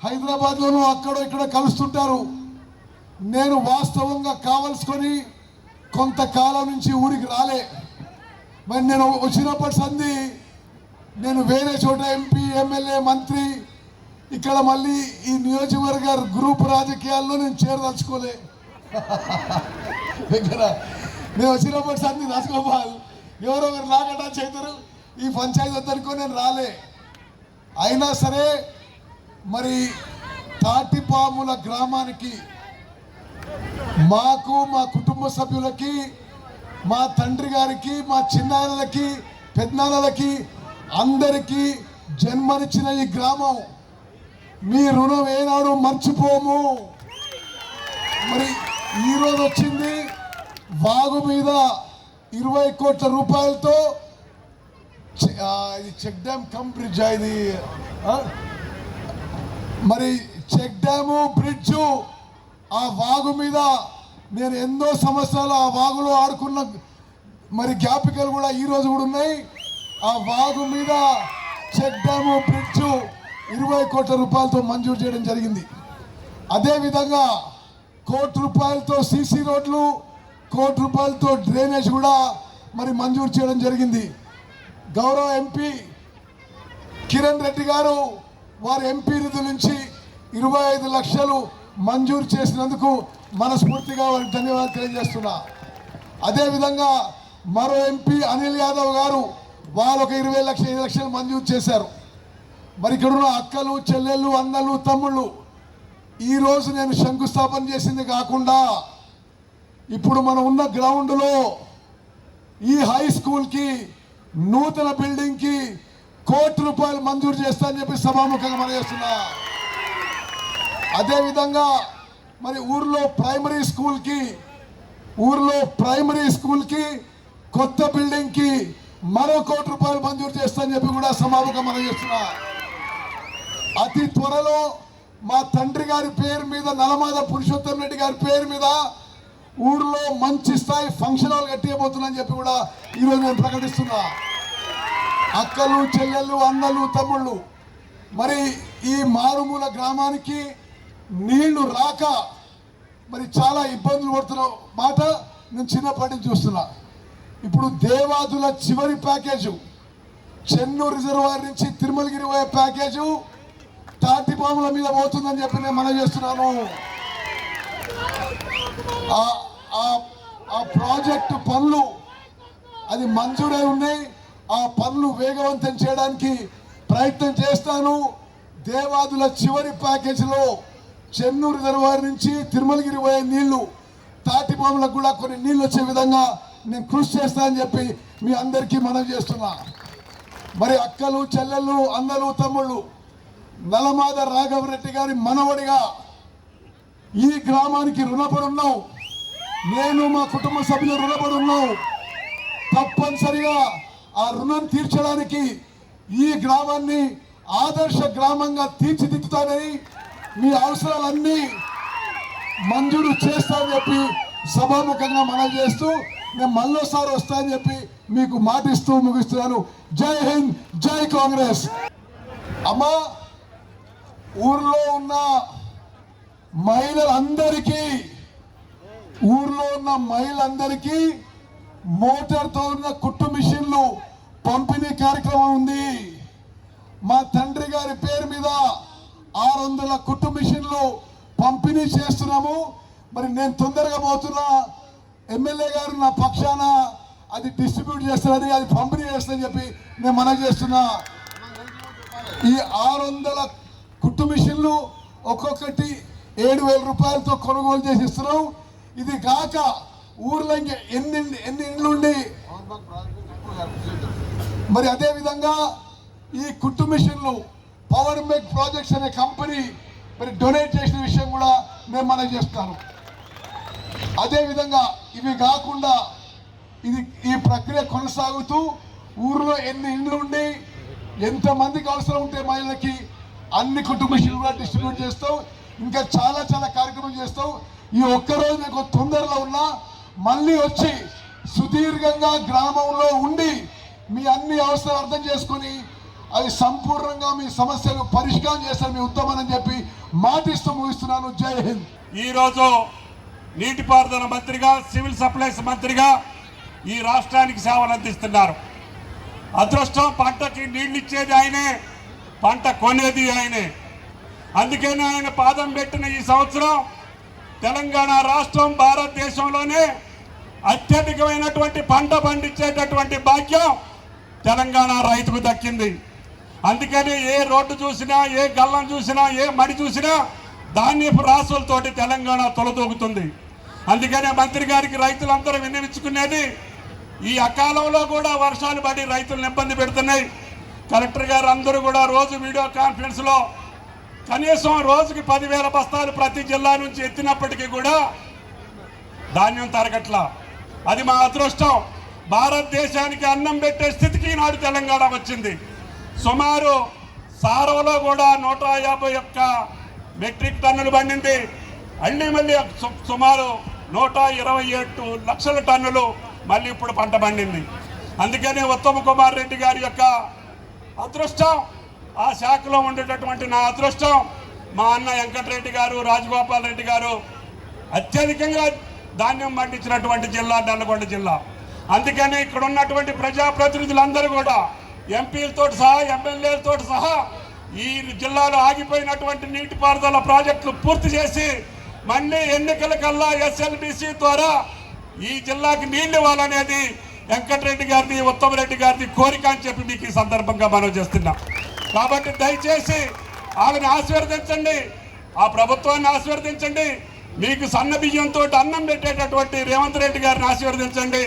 హైదరాబాద్లోనూ అక్కడ ఇక్కడ కలుస్తుంటారు. నేను వాస్తవంగా కావలసుకొని కొంతకాలం నుంచి ఊరికి రాలే. మరి నేను వచ్చినప్పటి సంది నేను వేరే చోట ఎంపీ, ఎమ్మెల్యే, మంత్రి, ఇక్కడ మళ్ళీ ఈ నియోజకవర్గ గ్రూప్ రాజకీయాల్లో నేను చేరదలుచుకోలే. ఇక్కడ నేను వచ్చినప్పటి సంది రాజగోపాల్ ఎవరో ఒకరు నాగటా చేతారు, ఈ పంచాయతీ వద్దనుకో నేను రాలే. అయినా సరే మరి తాటిపాముల గ్రామానికి మాకు, మా కుటుంబ సభ్యులకి, మా తండ్రి గారికి, మా చిన్నాన్నలకి, పెద్దనాన్నలకి అందరికీ జన్మనిచ్చిన ఈ గ్రామం మీ రుణం ఏనాడు మర్చిపోము. మరి ఈరోజు వచ్చింది వాగు మీద 20 కోట్ల రూపాయలతో ఇది చెక్ డ్యామ్ కమ్ బ్రిడ్జ్. ఇది మరి చెక్ డ్యాము, బ్రిడ్జు, ఆ వాగు మీద నేను ఎన్నో సంవత్సరాలు ఆ వాగులో ఆడుకున్న మరి జ్ఞాపికలు కూడా ఈరోజు కూడా ఉన్నాయి. ఆ వాగు మీద చెక్ డ్యాము, బ్రిడ్జు 20 కోట్ల రూపాయలతో మంజూరు చేయడం జరిగింది. అదేవిధంగా 1 కోటి రూపాయలతో సీసీ రోడ్లు, 1 కోటి రూపాయలతో డ్రైనేజ్ కూడా మరి మంజూరు చేయడం జరిగింది. గౌరవ ఎంపీ కిరణ్ రెడ్డి గారు వారి ఎంపీ నిధుల నుంచి 25 లక్షలు మంజూరు చేసినందుకు మనస్ఫూర్తిగా వారికి ధన్యవాదాలు తెలియజేస్తున్నా. అదేవిధంగా మరో ఎంపీ అనిల్ యాదవ్ గారు వాళ్ళు ఒక 25 లక్షలు మంజూరు చేశారు. మరి ఇక్కడ ఉన్న అక్కలు, చెల్లెళ్ళు, అన్నలు, తమ్ముళ్ళు ఈరోజు నేను శంకుస్థాపన చేసింది కాకుండా ఇప్పుడు మనం ఉన్న గ్రౌండ్లో ఈ హై స్కూల్కి నూతన బిల్డింగ్కి 1 కోటి రూపాయలు మంజూరు చేస్తా అని చెప్పి సభాముఖంగా మనం చేస్తున్నా. అదేవిధంగా మరి ఊర్లో ప్రైమరీ స్కూల్కి కొత్త బిల్డింగ్కి మరో 1 కోటి రూపాయలు మంజూరు చేస్తా అని చెప్పి కూడా సభాముఖంగా మనం చేస్తున్నా. అతి త్వరలో మా తండ్రి గారి పేరు మీద, నలమాద పురుషోత్తం రెడ్డి గారి పేరు మీద ఊర్లో మంచి స్థాయి ఫంక్షన్ హాల్ కట్టియబోతుందని చెప్పి కూడా ఈరోజు నేను ప్రకటిస్తున్నా. అక్కలు, చెల్లెళ్ళు, అన్నలు, తమ్ముళ్ళు మరి ఈ మారుమూల గ్రామానికి నీళ్లు రాక మరి చాలా ఇబ్బందులు పడుతున్న మాట నేను చిన్నప్పటి నుంచి చూస్తున్నా. ఇప్పుడు దేవాదుల చివరి ప్యాకేజు, చెన్నూరు రిజర్వాయర్ నుంచి తిరుమలగిరి పోయే ప్యాకేజు తాటిపాముల మీద పోతుందని చెప్పి నేను మనం చేస్తున్నాను. ఆ ప్రాజెక్టు పనులు అది మంజూరై ఉన్నాయి. ఆ పనులు వేగవంతం చేయడానికి ప్రయత్నం చేస్తాను. దేవాదుల చివరి ప్యాకేజీలో చెన్నూరు రిజర్వాయర్ నుంచి తిరుమలగిరి పోయే నీళ్లు తాటిపాములకు కూడా కొన్ని నీళ్ళు వచ్చే విధంగా నేను కృషి చేస్తానని చెప్పి మీ అందరికీ మనవి చేస్తున్నా. మరి అక్కలు, చెల్లెళ్ళు, అన్నలు, తమ్ముళ్ళు నలమాద రాఘవరెడ్డి గారి మనవడిగా ఈ గ్రామానికి రుణపడి ఉన్నాం. నేను, మా కుటుంబ సభ్యులు రుణపడి ఉన్నాం. తప్పనిసరిగా ఆ రుణం తీర్చడానికి ఈ గ్రామాన్ని ఆదర్శ గ్రామంగా తీర్చిదిద్దుతానని, మీ అవసరాలన్నీ మంజూరు చేస్తానని చెప్పి సభాముఖంగా మనవి చేస్తూ నేను మళ్ళోసారి వస్తానని చెప్పి మీకు మాటిస్తూ ముగిస్తున్నాను. జై హింద్, జై కాంగ్రెస్. అమ్మా, ఊర్లో ఉన్న మహిళలందరికీ మోటార్తో ఉన్న కుట్టు మిషన్లు పంపిణీ కార్యక్రమం ఉంది. మా తండ్రి గారి పేరు మీద 600 కుట్టు మిషన్లు పంపిణీ చేస్తున్నాము. మరి నేను తొందరగా పోతున్నా, ఎమ్మెల్యే గారు నా పక్షాన అది డిస్ట్రిబ్యూట్ చేస్తారని, అది పంపిణీ చేస్తారని చెప్పి నేను మనవి చేస్తున్నా. ఈ 600 కుట్టు మిషన్లు ఒక్కొక్కటి 7,000 రూపాయలతో కొనుగోలు చేసి ఇస్తున్నాం. ఇది కాక ఊర్లో ఎన్ని ఇండ్లు ఉండి మరి అదేవిధంగా ఈ కుట్టు మిషన్లు పవర్ మేక్ ప్రాజెక్ట్స్ అనే కంపెనీ మరి డొనేట్ చేసిన విషయం కూడా నేను మనవి చేస్తాను. అదేవిధంగా ఇవి కాకుండా ఈ ప్రక్రియ కొనసాగుతూ ఊర్లో ఎన్ని ఇండ్లు ఉండి ఎంతమందికి అవసరం ఉంటే మహిళలకి అన్ని కుట్టు మిషన్లు కూడా డిస్ట్రిబ్యూట్ చేస్తాం. ఇంకా చాలా కార్యక్రమం చేస్తాం. ఈ ఒక్కరోజు నాకు తొందరలో ఉన్నా మళ్ళీ వచ్చి సుదీర్ఘంగా గ్రామంలో ఉండి మీ అన్ని అవసరాలు అర్థం చేసుకొని అది సంపూర్ణంగా మీ సమస్యలు పరిష్కారం చేస్తారు మీ ఉత్తమని చెప్పి మాటిస్తూ ముగిస్తున్నాను. జై హింద్. ఈరోజు నీటిపారుదల మంత్రిగా, సివిల్ సప్లైస్ మంత్రిగా ఈ రాష్ట్రానికి సేవలు అందిస్తున్నారు. అదృష్టం, పంటకి నీళ్ళు ఇచ్చేది ఆయనే, పంట కొనేది ఆయనే. అందుకని ఆయన పాదం పెట్టిన ఈ సంవత్సరం తెలంగాణ రాష్ట్రం భారతదేశంలోనే అత్యధికమైనటువంటి పంట పండించేటటువంటి భాగ్యం తెలంగాణ రైతుకు దక్కింది. అందుకని ఏ రోడ్డు చూసినా, ఏ గల్లం చూసినా, ఏ మడి చూసినా ధాన్యపు రాసులతోటి తెలంగాణ తొలదూగుతుంది. అందుకనే మంత్రి గారికి రైతులందరూ విన్నవించుకునేది, ఈ అకాలంలో కూడా వర్షాలు పడి రైతులను ఇబ్బంది పెడుతున్నాయి. కలెక్టర్ గారు అందరూ కూడా రోజు వీడియో కాన్ఫరెన్స్లో కనీసం రోజుకి 10,000 బస్తాలు ప్రతి జిల్లా నుంచి ఎత్తినప్పటికీ కూడా ధాన్యం తరగట్లా. అది మా అదృష్టం. భారతదేశానికి అన్నం పెట్టే స్థితికి ఈనాడు తెలంగాణ వచ్చింది. సుమారు సారవలో కూడా 151 మెట్రిక్ టన్నులు పండింది. మళ్ళీ సుమారు 127 లక్షల టన్నులు మళ్ళీ ఇప్పుడు పంట పండింది. అందుకనే ఉత్తమ్ కుమార్ రెడ్డి గారి యొక్క అదృష్టం, ఆ శాఖలో ఉండేటటువంటి నా అదృష్టం, మా అన్న వెంకటరెడ్డి గారు, రాజగోపాల్ రెడ్డి గారు అత్యధికంగా ధాన్యం పండించినటువంటి జిల్లా నల్గొండ జిల్లా. అందుకని ఇక్కడ ఉన్నటువంటి ప్రజాప్రతినిధులందరూ కూడా ఎంపీలతో సహా, ఎమ్మెల్యేలతో సహా ఈ జిల్లాలో ఆగిపోయినటువంటి నీటిపారుదల ప్రాజెక్టులు పూర్తి చేసి మళ్ళీ ఎన్నికల కల్లా ఎస్ఎల్బిసి ద్వారా ఈ జిల్లాకి నీళ్లు ఇవ్వాలనేది వెంకటరెడ్డి గారిది, ఉత్తమ్ రెడ్డి గారిది కోరిక అని చెప్పి మీకు ఈ సందర్భంగా మనం చేస్తున్నాం. కాబట్టి దయచేసి వాళ్ళని ఆశీర్వదించండి, ఆ ప్రభుత్వాన్ని ఆశీర్వదించండి. మీకు సన్న బియ్యంతో అన్నం పెట్టేటటువంటి రేవంత్ రెడ్డి గారిని ఆశీర్వదించండి.